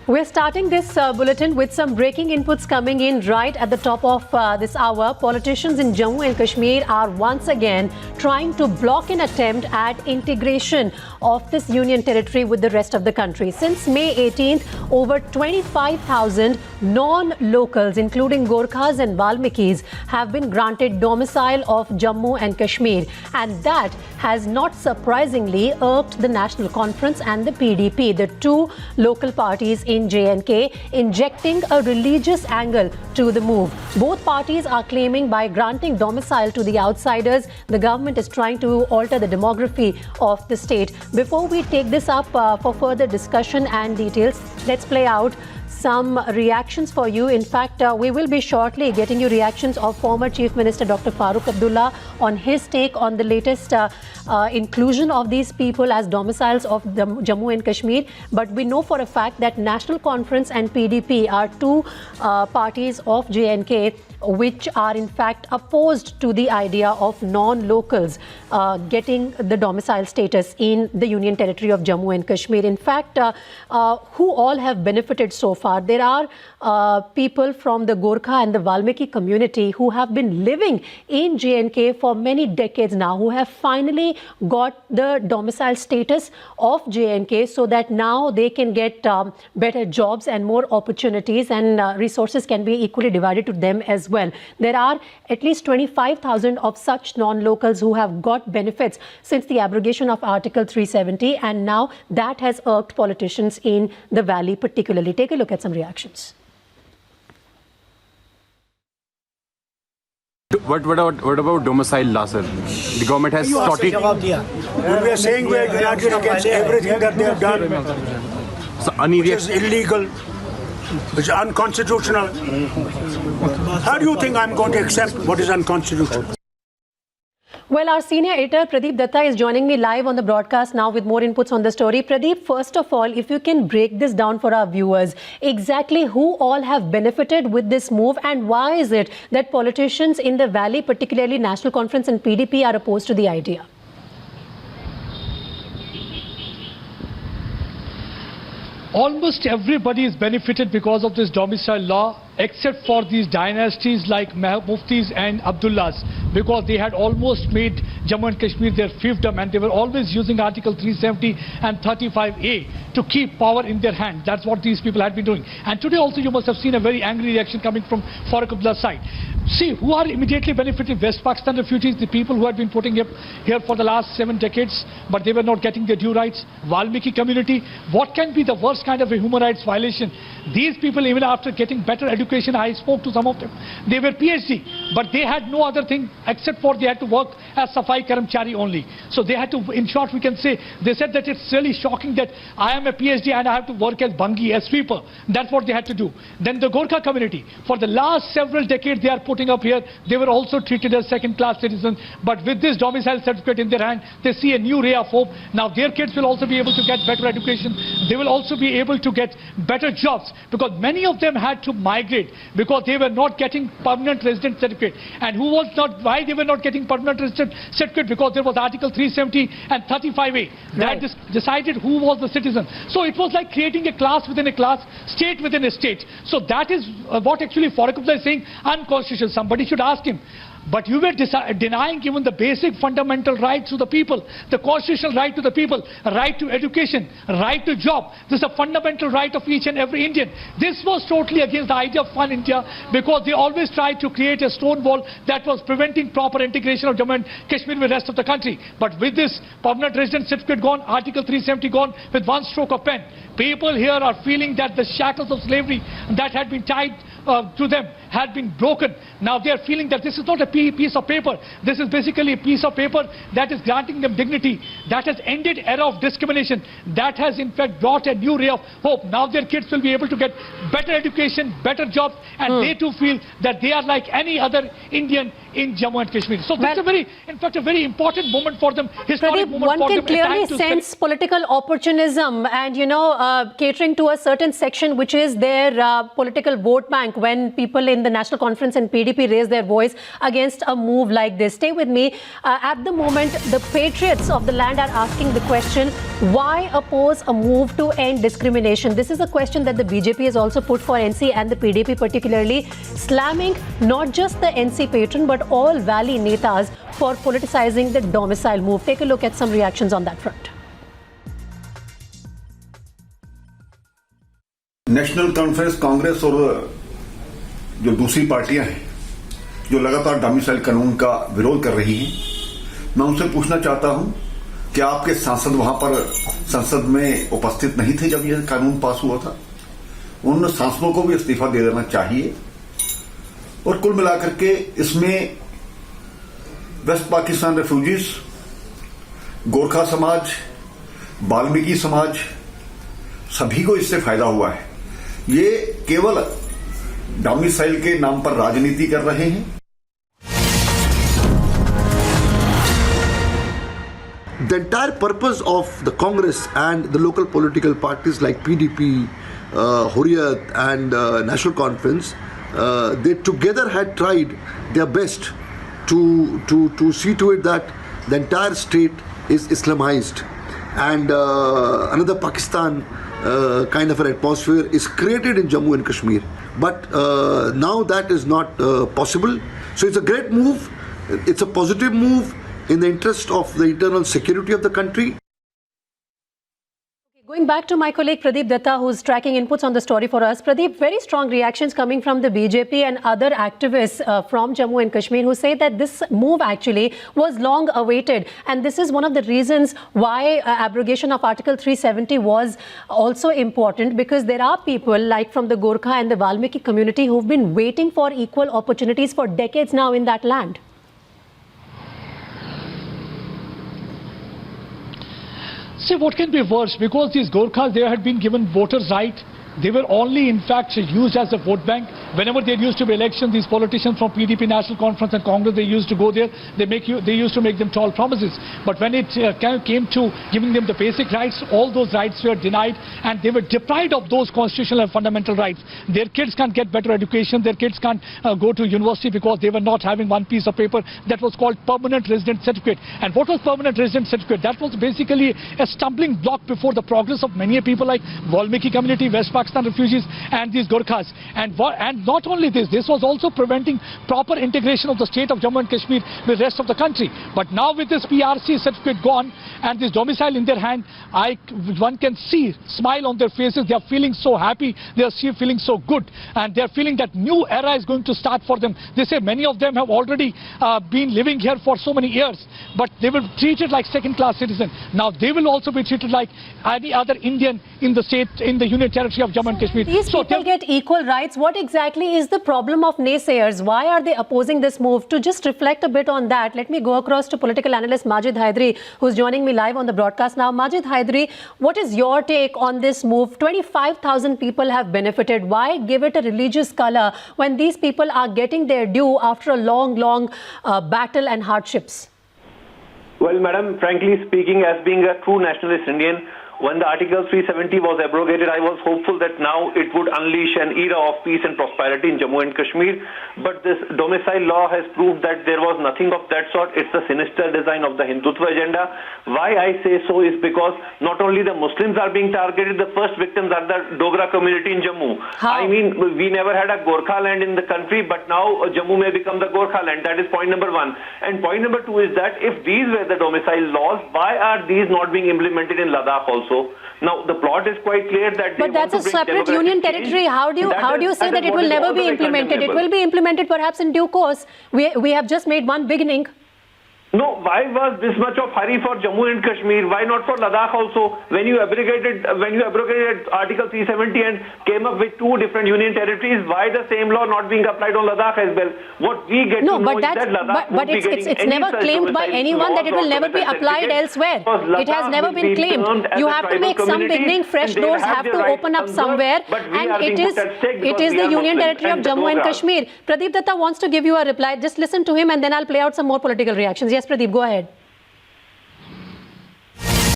We're starting this bulletin with some breaking inputs coming in right at the top of this hour. Politicians in Jammu and Kashmir are once again trying to block an attempt at integration of this union territory with the rest of the country. Since May 18th, over 25,000 non-locals, including Gorkhas and Valmikis, have been granted domicile of Jammu and Kashmir. And that has not surprisingly irked the National Conference and the PDP, the two local parties in J&K, injecting a religious angle to the move. Both parties are claiming by granting domicile to the outsiders, the government is trying to alter the demography of the state. Before we take this up for further discussion and details, let's play out some reactions for you. In fact, we will be shortly getting you reactions of former Chief Minister Dr. Farooq Abdullah on his take on the latest inclusion of these people as domiciles of Jammu and Kashmir. But we know for a fact that National Conference and PDP are two parties of J&K which are in fact opposed to the idea of non-locals getting the domicile status in the Union Territory of Jammu and Kashmir. In fact, who all have benefited so far? There are people from the Gorkha and the Valmiki community who have been living in J&K for many decades now, who have finally got the domicile status of J&K so that now they can get better jobs and more opportunities, and resources can be equally divided to them as well. There are at least 25,000 of such non-locals who have got benefits since the abrogation of Article 370, and now that has irked politicians in the valley particularly. Take a look at some reactions. What about domicile law, sir? The government has started. We are saying we are united against everything that they have done, So, which is illegal, which is unconstitutional. How do you think I'm going to accept what is unconstitutional? Well, our senior editor Pradeep Datta is joining me live on the broadcast now with more inputs on the story. Pradeep, first of all, if you can break this down for our viewers, exactly who all have benefited with this move, and why is it that politicians in the valley, particularly National Conference and PDP, are opposed to the idea? Almost everybody is benefited because of this domicile law, except for these dynasties like Muftis and Abdullahs, because they had almost made Jammu and Kashmir their fiefdom, and they were always using Article 370 and 35A to keep power in their hand. That's what these people had been doing. And today also you must have seen a very angry reaction coming from Farooq Abdullah's side. See, who are immediately benefiting? West Pakistan refugees, the people who had been putting up here for the last 7 decades, but they were not getting their due rights. Valmiki community, what can be the worst kind of a human rights violation? These people, even after getting better education, I spoke to some of them, they were PhD, but they had no other thing except for they had to work as Safai Karamchari only. So they had to, in short we can say, they said that it's really shocking that I am a PhD and I have to work as Bangi, as sweeper. That's what they had to do. Then the Gorkha community, for the last several decades they are putting up here, they were also treated as second-class citizens, but with this domicile certificate in their hand, they see a new ray of hope. Now their kids will also be able to get better education, they will also be able to get better jobs, because many of them had to migrate because they were not getting permanent resident certificate. And why they were not getting permanent resident certificate? Because there was Article 370 and 35A that decided who was the citizen. So it was like creating a class within a class, state within a state. So that is what actually Farooq Abdullah is saying, unconstitutional. Somebody should ask him. But you were denying even the basic fundamental rights to the people, the constitutional right to the people, right to education, right to job. This is a fundamental right of each and every Indian. This was totally against the idea of One India, because they always tried to create a stone wall that was preventing proper integration of Jammu and Kashmir with the rest of the country. But with this permanent resident certificate gone, Article 370 gone, with one stroke of pen, people here are feeling that the shackles of slavery that had been tied to them had been broken. Now they are feeling that this is not a piece of paper. This is basically a piece of paper that is granting them dignity, that has ended era of discrimination, that has in fact brought a new ray of hope. Now their kids will be able to get better education, better jobs, and they too feel that they are like any other Indian in Jammu and Kashmir. So that's in fact, a very important moment for them, historic Pradeep, moment one for can them. clearly sense political opportunism and, catering to a certain section which is their political vote bank when people in the National Conference and PDP raise their voice against a move like this. Stay with me. At the moment, the patriots of the land are asking the question, why oppose a move to end discrimination? This is a question that the BJP has also put for NC and the PDP particularly, slamming not just the NC patron but all Valley netas for politicizing the domicile move. Take a look at some reactions on that front. National conference, Congress और जो दूसरी पार्टियां हैं जो लगातार domicile कानून का विरोध कर रही हैं, मैं उनसे पूछना चाहता हूं कि आपके सांसद वहां पर संसद में उपस्थित नहीं थे जब यह कानून पास हुआ था? उन सांसदों को भी इस्तीफा दे देना चाहिए। और कुल मिलाकर के इसमें वेस्ट पाकिस्तान रेफ्यूजीज, गोरखा समाज, वाल्मीकि समाज, सभी को इससे फायदा हुआ है। ये केवल डोमिसाइल के नाम पर राजनीति कर रहे हैं। The entire purpose of the Congress and the local political parties like PDP, Hurriyat and National Conference, they together had tried their best to see to it that the entire state is Islamized and another Pakistan kind of an atmosphere is created in Jammu and Kashmir. But now that is not possible. So it's a great move. It's a positive move in the interest of the internal security of the country. Going back to my colleague Pradeep Datta, who's tracking inputs on the story for us. Pradeep, very strong reactions coming from the BJP and other activists from Jammu and Kashmir who say that this move actually was long awaited. And this is one of the reasons why abrogation of Article 370 was also important, because there are people like from the Gorkha and the Valmiki community who've been waiting for equal opportunities for decades now in that land. See, what can be worse? Because these Gorkhas, they had been given voters' right. They were only, in fact, used as a vote bank. Whenever there used to be elections, these politicians from PDP, National Conference and Congress, they used to go there. They used to make them tall promises. But when it came to giving them the basic rights, all those rights were denied, and they were deprived of those constitutional and fundamental rights. Their kids can't get better education. Their kids can't go to university because they were not having one piece of paper that was called permanent resident certificate. And what was permanent resident certificate? That was basically a stumbling block before the progress of many people like Valmiki community, West Pakistan refugees and these Gorkhas. And not only this was also preventing proper integration of the state of Jammu and Kashmir with the rest of the country. But now with this PRC certificate gone and this domicile in their hand, one can see smile on their faces. They are feeling so happy. They are feeling so good. And they are feeling that new era is going to start for them. They say many of them have already been living here for so many years, but they were treated like second-class citizens. Now they will also be treated like any other Indian in the state, in the Union Territory of Jammu and Kashmir. These people get equal rights. What exactly is the problem of naysayers? Why are they opposing this move? To just reflect a bit on that, let me go across to political analyst Majid Haidari, who's joining me live on the broadcast now. Majid Haidari, what is your take on this move? 25,000 people have benefited. Why give it a religious color when these people are getting their due after a long battle and hardships? Well, madam, frankly speaking, as being a true nationalist Indian, when the Article 370 was abrogated, I was hopeful that now it would unleash an era of peace and prosperity in Jammu and Kashmir. But this domicile law has proved that there was nothing of that sort. It's a sinister design of the Hindutva agenda. Why I say so is because not only the Muslims are being targeted, the first victims are the Dogra community in Jammu. How? I mean, we never had a Gorkha land in the country, but now Jammu may become the Gorkha land. That is point number one. And point number two is that if these were the domicile laws, why are these not being implemented in Ladakh also? Now the plot is quite clear that but that's a separate union territory. How do you say that it will never be implemented? It will be implemented perhaps in due course. We have just made one beginning. No, why was this much of hurry for Jammu and Kashmir? Why not for Ladakh also? When you abrogated Article 370 and came up with two different union territories, why the same law not being applied on Ladakh as well? What we get No, to know but is that Ladakh won't be getting it's any never such claimed by domicile anyone that it will laws or never be domicile applied certificates, elsewhere. because It has Ladakh never will been be claimed. termed as You a have to tribal make some community, beginning. Fresh and they doors have have their to rights open up conserved, somewhere, but we are and being it put at stake is because we the are Union Muslims Territory of and Jammu and Dogra. Kashmir. Pradeep Datta wants to give you a reply. Just listen to him, and then I'll play out some more political reactions. Yes, Pradeep, go ahead.